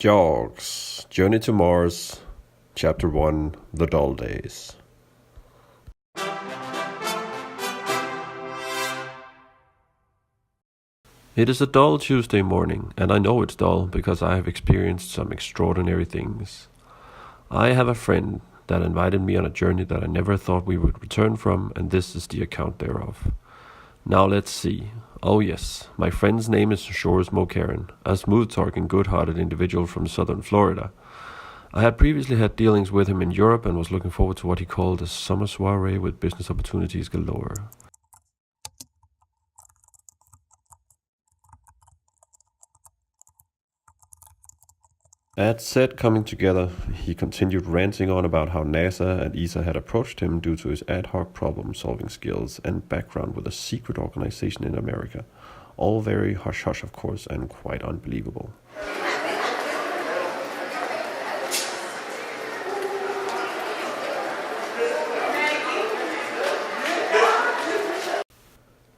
Jawgs, Journey to Mars, Chapter 1, The Dull Days. It is a dull Tuesday morning, and I know it's dull because I have experienced some extraordinary things. I have a friend that invited me on a journey that I never thought we would return from, and this is the account thereof. Now let's see. Oh yes, my friend's name is Shores Mokaren, a smooth-talking, good-hearted individual from southern Florida. I had previously had dealings with him in Europe and was looking forward to what he called a summer soiree with business opportunities galore. At said coming together, he continued ranting on about how NASA and ESA had approached him due to his ad hoc problem-solving skills and background with a secret organization in America. All very hush-hush, of course, and quite unbelievable.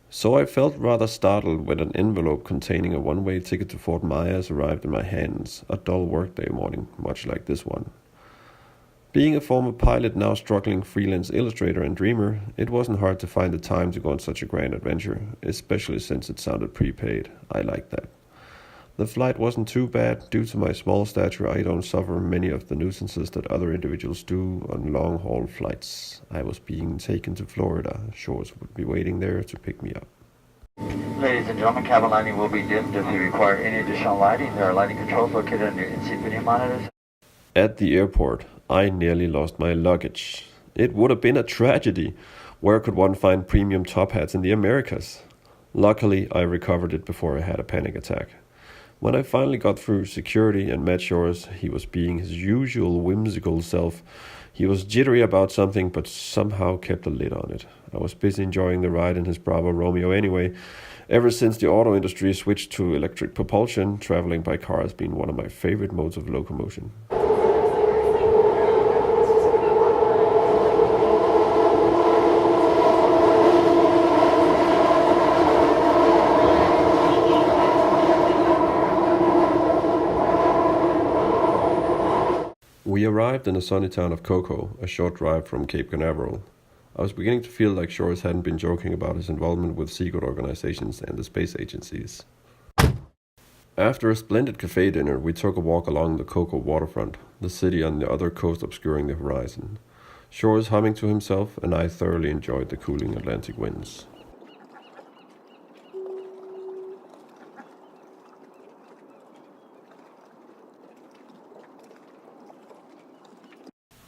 So I felt rather startled when an envelope containing a one-way ticket to Fort Myers arrived in my hands, a dull workday morning, much like this one. Being a former pilot, now struggling freelance illustrator and dreamer, it wasn't hard to find the time to go on such a grand adventure, especially since it sounded prepaid. I liked that. The flight wasn't too bad. Due to my small stature, I don't suffer many of the nuisances that other individuals do on long-haul flights. I was being taken to Florida. Shores would be waiting there to pick me up. Ladies and gentlemen, cabin lighting will be dimmed. If you require any additional lighting, there are lighting controls located on your in-seat video monitors. At the airport, I nearly lost my luggage. It would have been a tragedy. Where could one find premium top hats in the Americas? Luckily, I recovered it before I had a panic attack. When I finally got through security and met Shores, he was being his usual whimsical self. He was jittery about something, but somehow kept a lid on it. I was busy enjoying the ride in his Bravo Romeo anyway. Ever since the auto industry switched to electric propulsion, traveling by car has been one of my favorite modes of locomotion. We arrived in the sunny town of Cocoa, a short drive from Cape Canaveral. I was beginning to feel like Shores hadn't been joking about his involvement with secret organizations and the space agencies. After a splendid cafe dinner, we took a walk along the Cocoa waterfront, the city on the other coast obscuring the horizon. Shores humming to himself, and I thoroughly enjoyed the cooling Atlantic winds.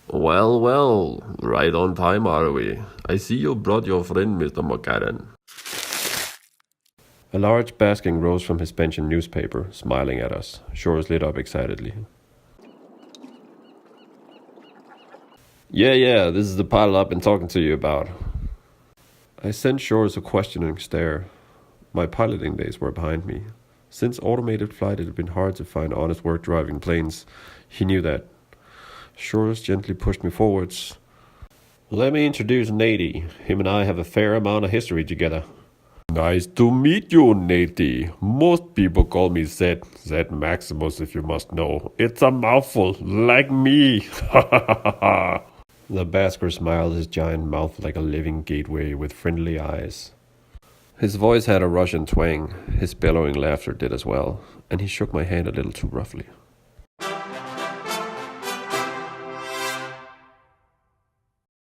Well, right on time are we? I see you brought your friend, Mr. Mokaren. A large Basking rose from his bench and newspaper, smiling at us. Shores lit up excitedly. Yeah, this is the pilot I've been talking to you about. I sent Shores a questioning stare. My piloting days were behind me. Since automated flight, it had been hard to find honest work driving planes. He knew that. Shores gently pushed me forwards. Let me introduce Nady. Him and I have a fair amount of history together. Nice to meet you, Nady. Most people call me Zed Maximus, if you must know. It's a mouthful, like me. The Basker smiled his giant mouth like a living gateway with friendly eyes. His voice had a Russian twang. His bellowing laughter did as well, and he shook my hand a little too roughly.